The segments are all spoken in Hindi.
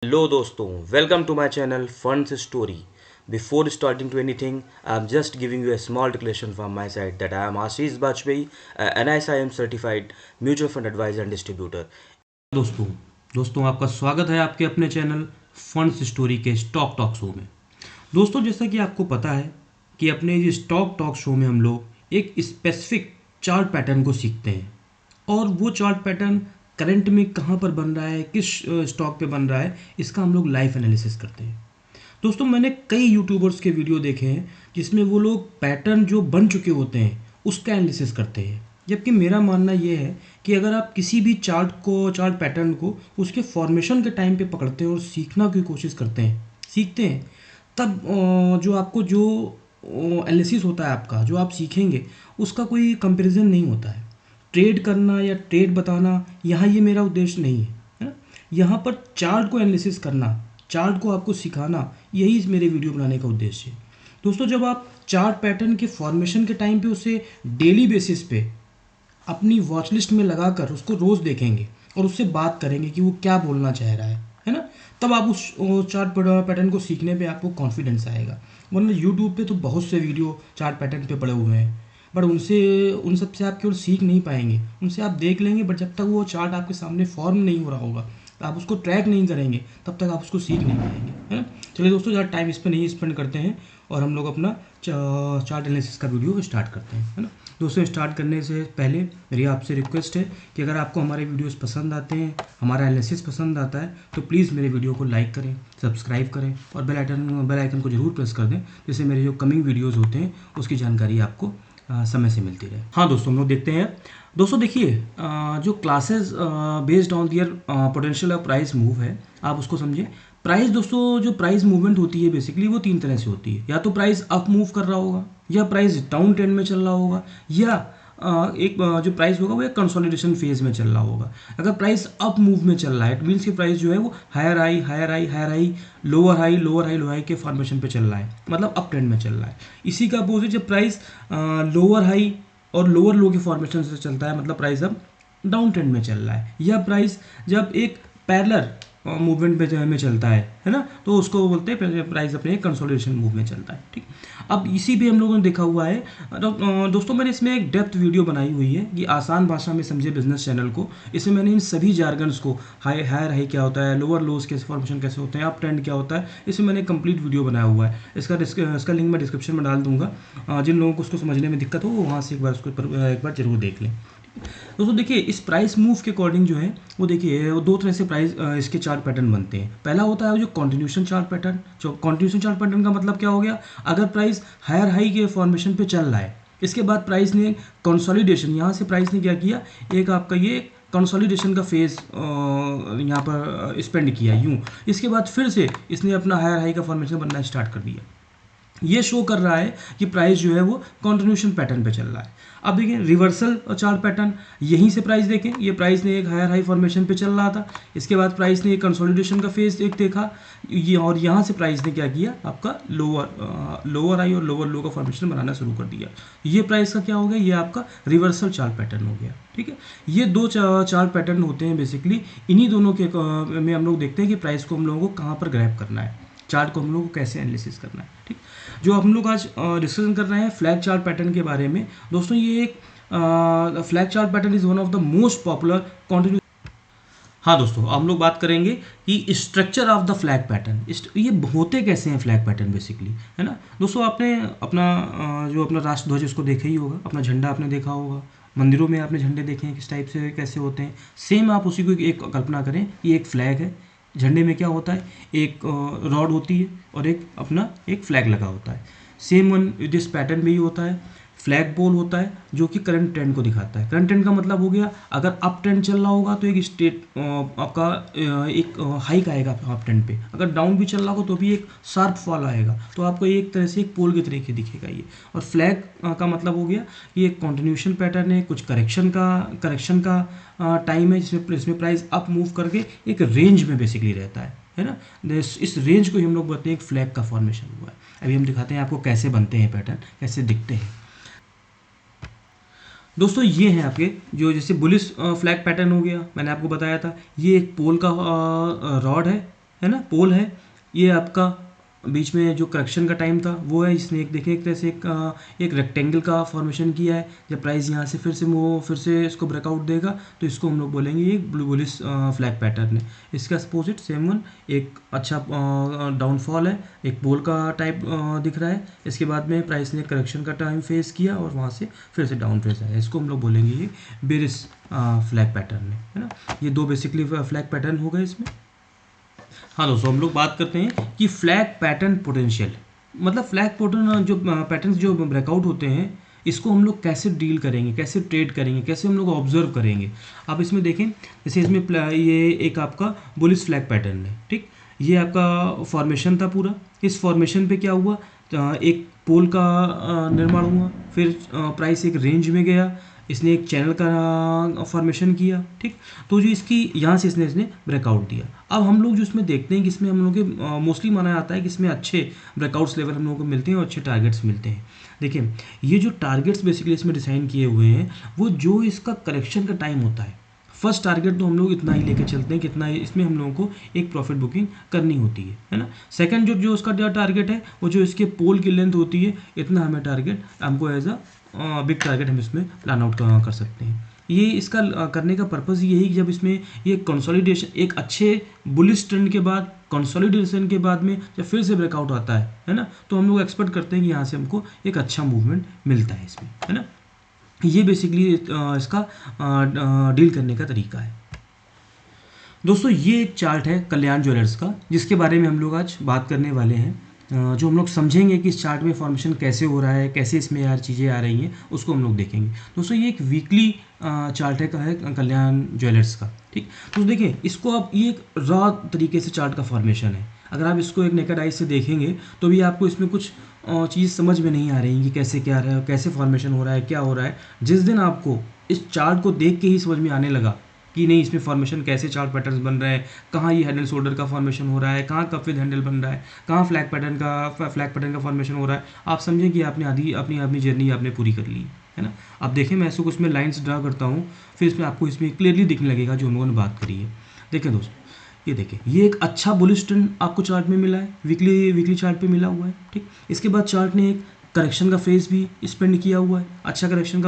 Hello दोस्तों, welcome to my channel Funds Story. Before starting to anything, I'm just giving you a small declaration from my side that I am Ashish Bajpayee, an NISIM certified mutual fund advisor and distributor. दोस्तों दोस्तों आपका स्वागत है आपके अपने चैनल फंड्स स्टोरी के स्टॉक टॉक शो में। दोस्तों जैसा कि आपको पता है कि अपने इस स्टॉक टॉक शो में हम लोग एक स्पेसिफिक चार्ट पैटर्न को सीखते हैं और वो चार्ट पैटर्न करंट में कहाँ पर बन रहा है, किस स्टॉक पे बन रहा है, इसका हम लोग लाइव एनालिसिस करते हैं। दोस्तों मैंने कई यूट्यूबर्स के वीडियो देखे हैं जिसमें वो लोग पैटर्न जो बन चुके होते हैं उसका एनालिसिस करते हैं, जबकि मेरा मानना ये है कि अगर आप किसी भी चार्ट पैटर्न को उसके फॉर्मेशन के टाइम पे पकड़ते हैं और सीखना की कोशिश करते हैं, सीखते हैं, तब जो आपको जो एनालिसिस होता है आपका जो आप सीखेंगे उसका कोई कंपैरिजन नहीं होता है। ट्रेड करना या ट्रेड बताना यहाँ ये मेरा उद्देश्य नहीं है ना। यहाँ पर चार्ट को एनालिसिस करना, चार्ट को आपको सिखाना, यही इस मेरे वीडियो बनाने का उद्देश्य है। दोस्तों जब आप चार्ट पैटर्न के फॉर्मेशन के टाइम पे उसे डेली बेसिस पे अपनी वॉच लिस्ट में लगाकर उसको रोज़ देखेंगे और उससे बात करेंगे कि वो क्या बोलना चाह रहा है ना, तब आप उस चार्ट पैटर्न को सीखने पे आपको कॉन्फिडेंस आएगा। वरना यूट्यूब पे तो बहुत से वीडियो चार्ट पैटर्न पे पड़े हुए हैं, बट उन सब से आप केवल सीख नहीं पाएंगे। उनसे आप देख लेंगे, बट जब तक वो चार्ट आपके सामने फॉर्म नहीं हो रहा होगा, तो आप उसको ट्रैक नहीं करेंगे, तब तक आप उसको सीख नहीं पाएंगे, है ना। चलिए दोस्तों ज़्यादा टाइम इस पर नहीं स्पेंड करते हैं और हम लोग अपना चार्ट एनालिसिस का वीडियो स्टार्ट करते हैं, है ना। दोस्तों स्टार्ट करने से पहले मेरी आपसे रिक्वेस्ट है कि अगर आपको हमारे वीडियोस पसंद आते हैं, हमारा एनालिसिस पसंद आता है, तो प्लीज़ मेरे वीडियो को लाइक करें, सब्सक्राइब करें और बेल आइकन को जरूर प्रेस कर दें, जिससे मेरे जो कमिंग वीडियोज़ होते हैं उसकी जानकारी आपको समय से मिलती रहे। हाँ दोस्तों हम लोग देखते हैं। दोस्तों देखिए, जो classes based on their potential of price move है, आप उसको समझें। प्राइस दोस्तों जो प्राइस मूवमेंट होती है बेसिकली वो तीन तरह से होती है। या तो प्राइस अप मूव कर रहा होगा, या प्राइस डाउन ट्रेंड में चल रहा होगा, या जो प्राइस होगा वो एक कंसोलिडेशन फेज में चल रहा होगा। अगर प्राइस अप मूव में चल रहा है, इट मीन्स कि प्राइस जो है वो higher high higher high higher high lower high lower high lower high के फॉर्मेशन पे चल रहा है, मतलब अप ट्रेंड में चल रहा है। इसी का अपोजिट जब प्राइस लोअर हाई और लोअर लो के फॉर्मेशन से चलता है, मतलब प्राइस अब डाउन ट्रेंड में चल रहा है। या प्राइस जब एक पैरेलल मूवमेंट में चलता है ना, तो उसको बोलते हैं प्राइस अपने कंसोलिडेशन मूव में चलता है। ठीक, अब इसी भी हम लोगों ने देखा हुआ है। दोस्तों मैंने इसमें एक डेप्थ वीडियो बनाई हुई है कि आसान भाषा में समझे बिजनेस चैनल को। इसमें मैंने इन सभी जार्गन्स को, हायर हाई क्या होता है, लोअर लोज के फॉर्मेशन कैसे होते हैं, अप ट्रेंड क्या होता है, इसमें मैंने कंप्लीट वीडियो बनाया हुआ है। इसका लिंक मैं डिस्क्रिप्शन में डाल दूंगा। जिन लोगों को उसको समझने में दिक्कत हो वो वहाँ से एक बार जरूर देख लें। दोस्तों देखिए, इस प्राइस मूव के अकॉर्डिंग जो है वो देखिए वो दो तरह से प्राइस इसके चार्ट पैटर्न बनते हैं। पहला होता है जो कॉन्टिन्यूशन चार्ट पैटर्न। जो कॉन्टिन्यूशन चार्ट पैटर्न का मतलब क्या हो गया, अगर प्राइस हायर हाई के फॉर्मेशन पे चल रहा है, इसके बाद प्राइस ने कंसोलिडेशन, यहाँ से प्राइस ने क्या किया, एक आपका ये कंसोलिडेशन का फेज यहाँ पर स्पेंड किया यूँ। इसके बाद फिर से इसने अपना हायर हाई का फॉर्मेशन बनना स्टार्ट कर दिया। ये शो कर रहा है कि प्राइस जो है वो कंटिन्यूशन पैटर्न पे चल रहा है। अब देखिए रिवर्सल चार्ट पैटर्न, यहीं से प्राइस देखें, ये प्राइस ने एक हायर हाई फॉर्मेशन पे चल रहा था, इसके बाद प्राइस ने एक कंसोलिडेशन का फेज एक देखा, ये और यहाँ से प्राइस ने क्या किया, आपका लोअर हाई और लोअर लो का फॉर्मेशन बनाना शुरू कर दिया। ये प्राइस का क्या हो गया, ये आपका रिवर्सल चार्ट पैटर्न हो गया। ठीक है, ये दो चार्ट पैटर्न होते हैं बेसिकली। इन्हीं दोनों के में हम लोग देखते हैं कि प्राइस को हम लोगों को कहाँ पर ग्रैब करना है, चार्ट को हम लोग को कैसे एनालिसिस करना है। ठीक, जो हम लोग आज डिस्कशन कर रहे हैं फ्लैग चार्ट पैटर्न के बारे में। दोस्तों ये एक flag chart pattern is one of the most popular continue. हाँ दोस्तों हम लोग बात करेंगे कि structure of the flag pattern, ये होते कैसे हैं फ्लैग पैटर्न बेसिकली, है ना। दोस्तों आपने अपना जो अपना राष्ट्र ध्वज उसको देखा ही होगा, अपना झंडा आपने देखा होगा, मंदिरों में आपने झंडे देखे हैं किस टाइप से कैसे होते हैं। सेम आप उसी को एक कल्पना करें, ये एक फ्लैग है। झंडे में क्या होता है, एक रॉड होती है और एक अपना एक फ्लैग लगा होता है। सेम वन दिस पैटर्न भी होता है। फ्लैग पोल होता है जो कि करंट ट्रेंड को दिखाता है। करंट ट्रेंड का मतलब हो गया, अगर अप ट्रेंड चल रहा होगा तो एक आपका एक हाइक आएगा अप ट्रेंड पे, अगर डाउन भी चल रहा होगा तो भी एक शार्प फॉल आएगा, तो आपको एक तरह से एक पोल के तरीके दिखेगा ये। और फ्लैग का मतलब हो गया ये एक कॉन्टिन्यूशन पैटर्न है, कुछ करेक्शन का टाइम है जिसमें प्राइस अप मूव करके एक रेंज में बेसिकली रहता है ना। इस रेंज को हम लोग बोलते हैं एक फ्लैग का फॉर्मेशन हुआ है। अभी हम दिखाते हैं आपको कैसे बनते हैं पैटर्न, कैसे दिखते हैं। दोस्तों ये हैं आपके जो जैसे बुलिश फ्लैग पैटर्न हो गया, मैंने आपको बताया था, ये एक पोल का रॉड है है ना, पोल है, ये आपका बीच में जो करेक्शन का टाइम था वो है। इसने एक देखें एक तरह से एक रेक्टेंगल का फॉर्मेशन किया है। जब प्राइस यहाँ से फिर से इसको ब्रेकआउट देगा तो इसको हम लोग बोलेंगे ये एक बुलिश फ्लैग पैटर्न है। इसका अपोजिट सेम वन एक अच्छा डाउनफॉल है, एक पोल का टाइप दिख रहा है। इसके बाद में प्राइस ने करेक्शन का टाइम फेस किया और वहाँ से फिर से डाउन फेस आया, इसको हम लोग बोलेंगे ये बेरिश फ्लैग पैटर्न है ना। ये दो बेसिकली फ्लैग पैटर्न हो गए इसमें। हाँ दोस्तों, हम लोग बात करते हैं कि फ्लैग पैटर्न पोटेंशियल, मतलब फ्लैग पैटर्न जो पैटर्न्स जो ब्रेकआउट होते हैं इसको हम लोग कैसे डील करेंगे, कैसे ट्रेड करेंगे, कैसे हम लोग ऑब्जर्व करेंगे। आप इसमें देखें जैसे इसमें ये एक आपका बुलिश फ्लैग पैटर्न है, ठीक। ये आपका फॉर्मेशन था पूरा। इस फॉर्मेशन पे क्या हुआ, एक पोल का निर्माण हुआ, फिर प्राइस एक रेंज में गया, इसने एक चैनल का फॉर्मेशन किया, ठीक। तो जो इसकी यहाँ से इसने ब्रेकआउट दिया। अब हम लोग जो इसमें देखते हैं कि इसमें हम लोग के मोस्टली माना जाता है कि इसमें अच्छे ब्रेकआउट्स लेवल हम लोगों को मिलते हैं और अच्छे टारगेट्स मिलते हैं। देखिए ये जो टारगेट्स बेसिकली इसमें डिज़ाइन किए हुए हैं वो जो इसका करेक्शन का टाइम होता है, फर्स्ट टारगेट तो हम लोग इतना ही लेके चलते हैं, कितना इसमें हम लोगों को एक प्रॉफिट बुकिंग करनी होती है ना। सेकंड जो उसका टारगेट है वो जो इसके पोल की लेंथ होती है, इतना हमें टारगेट हमको एज अ बिग टारगेट हम इसमें प्लान आउट कर सकते हैं। ये इसका करने का पर्पज़ यही कि जब इसमें ये कंसोलिडेशन एक अच्छे बुलिश ट्रेंड के बाद कंसोलिडेशन के बाद में जब फिर से ब्रेकआउट आता है ना, तो हम लोग एक्सपेक्ट करते हैं कि यहाँ से हमको एक अच्छा मूवमेंट मिलता है इसमें, है ना। ये बेसिकली इसका डील करने का तरीका है। दोस्तों ये एक चार्ट है कल्याण ज्वेलर्स का, जिसके बारे में हम लोग आज बात करने वाले हैं। जो हम लोग समझेंगे कि इस चार्ट में फॉर्मेशन कैसे हो रहा है, कैसे इसमें यार चीज़ें आ रही हैं, उसको हम लोग देखेंगे। दोस्तों ये एक वीकली चार्ट है कल्याण ज्वेलर्स का, ठीक। तो देखिए इसको आप, ये एक रॉ तरीके से चार्ट का फॉर्मेशन है। अगर आप इसको एक नेकेड आई से देखेंगे तो भी आपको इसमें कुछ चीज़ समझ में नहीं आ रही कि कैसे क्या रहा है, कैसे फॉर्मेशन हो रहा है, क्या हो रहा है। जिस दिन आपको इस चार्ट को देख के ही समझ में आने लगा कि नहीं इसमें फॉर्मेशन कैसे चार्ट पैटर्न्स बन रहे हैं, कहाँ ये हेड एंड शोल्डर का फॉर्मेशन हो रहा है, कहाँ कप विद हैंडल बन रहा है, कहाँ फ्लैग पैटर्न का फॉर्मेशन हो रहा है, आप समझें कि आपने अपनी जर्नी आपने पूरी कर ली है ना। अब देखें मैं इसको उसमें लाइन्स ड्रा करता हूँ, फिर इसमें आपको इसमें क्लियरली दिखने लगेगा जो हम लोगों ने बात करी है। देखें दोस्तों ये देखें, ये एक अच्छा बुलिश ट्रेंड आपको चार्ट में मिला है, वीकली चार्ट पे मिला हुआ है, ठीक। इसके बाद चार्ट ने एक करेक्शन का फेज भी स्पेंड किया हुआ है, अच्छा करेक्शन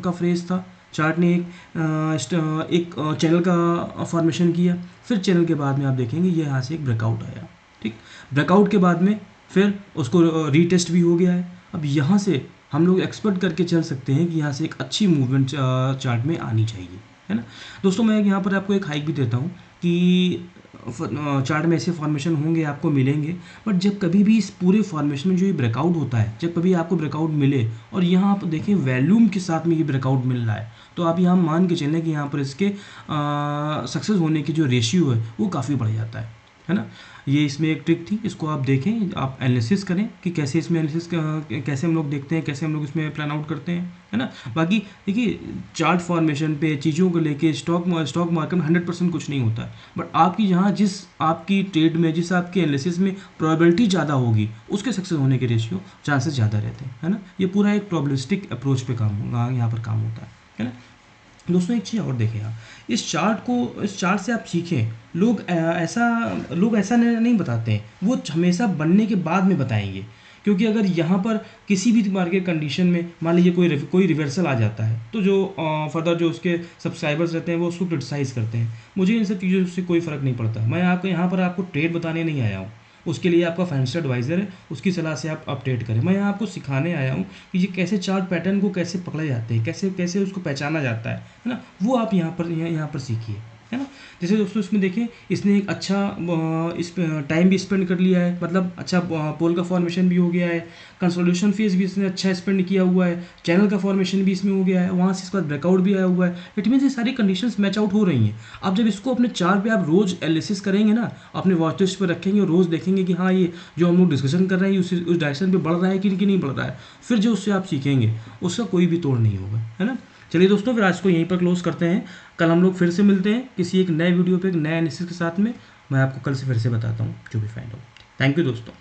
का फेज था। चार्ट ने एक चैनल का फॉर्मेशन किया, फिर चैनल के बाद में आप देखेंगे ये यहाँ से एक ब्रेकआउट आया, ठीक। ब्रेकआउट के बाद में फिर उसको रीटेस्ट भी हो गया है। अब यहाँ से हम लोग एक्सपेक्ट करके चल सकते हैं कि यहाँ से एक अच्छी मूवमेंट चार्ट में आनी चाहिए, है ना। दोस्तों मैं यहाँ पर आपको एक हाइक भी देता हूँ कि चार्ट में ऐसे फॉर्मेशन होंगे आपको मिलेंगे, बट जब कभी भी इस पूरे फॉर्मेशन में जो ये ब्रेकआउट होता है, जब कभी आपको ब्रेकआउट मिले और यहाँ आप देखें वैल्यूम के साथ में ये ब्रेकआउट मिल रहा है, तो आप यहाँ मान के चलें कि यहाँ पर इसके सक्सेस होने की जो रेशियो है वो काफ़ी बढ़ जाता है ना। ये इसमें एक ट्रिक थी, इसको आप देखें, आप एनालिसिस करें कि कैसे इसमें कैसे हम लोग देखते हैं, कैसे हम लोग इसमें प्लान आउट करते हैं, है ना। बाकी देखिए चार्ट फॉर्मेशन पे चीज़ों को लेके स्टॉक मार्केट में 100% कुछ नहीं होता है, बट आपकी जहाँ जिस आपकी ट्रेड में, जिस आपके एनालिसिस में प्रोबेबिलिटी ज़्यादा होगी उसके सक्सेस होने के रेशियो चांसेस ज़्यादा रहते हैं, है ना। ये पूरा एक प्रोबेबिलिस्टिक अप्रोच पे यहाँ पर काम होता है ना। दोस्तों एक चीज़ और देखें आप, इस चार्ट से आप सीखें। लोग ऐसा नहीं बताते हैं, वो हमेशा बनने के बाद में बताएंगे। क्योंकि अगर यहाँ पर किसी भी मार्केट कंडीशन में मान लीजिए कोई रिवर्सल आ जाता है, तो जो फर्दर जो उसके सब्सक्राइबर्स रहते हैं वो उसको क्रिटिसाइज़ करते हैं। मुझे इन सब चीज़ों से कोई फ़र्क नहीं पड़ता। मैं आपको यहाँ पर आपको ट्रेड बताने नहीं आया हूँ, उसके लिए आपका फाइनेंशियल एडवाइज़र है, उसकी सलाह से आप अपडेट करें। मैं यहाँ आपको सिखाने आया हूँ कि ये कैसे चार्ट पैटर्न को कैसे पकड़े जाते हैं, कैसे उसको पहचाना जाता है ना। वो आप यहाँ पर सीखिए, है ना। जैसे दोस्तों इसमें देखें, इसने एक अच्छा इस टाइम भी स्पेंड कर लिया है, मतलब अच्छा पोल का फॉर्मेशन भी हो गया है, कंसोलिडेशन फेज भी इसने अच्छा स्पेंड किया हुआ है, चैनल का फॉर्मेशन भी इसमें हो गया है, वहाँ से इसका ब्रेकआउट भी आया हुआ है। इट मीन्स ये सारी कंडीशंस मैच आउट हो रही हैं। अब जब इसको अपने चार्ट पे आप रोज़ एनालिसिस करेंगे ना, अपने वॉच लिस्ट पर रखेंगे और रोज़ देखेंगे कि हाँ ये जो हम लोग डिस्कशन कर रहे हैं उस डायरेक्शन पे बढ़ रहा है कि नहीं बढ़ रहा है, फिर जो उससे आप सीखेंगे उसका कोई भी तोड़ नहीं होगा, है ना। चलिए दोस्तों फिर आज को यहीं पर क्लोज करते हैं। कल हम लोग फिर से मिलते हैं किसी एक नए वीडियो पे, एक नए एनालिसिस के साथ में। मैं आपको कल से फिर से बताता हूँ जो भी फाइंड हो। थैंक यू दोस्तों।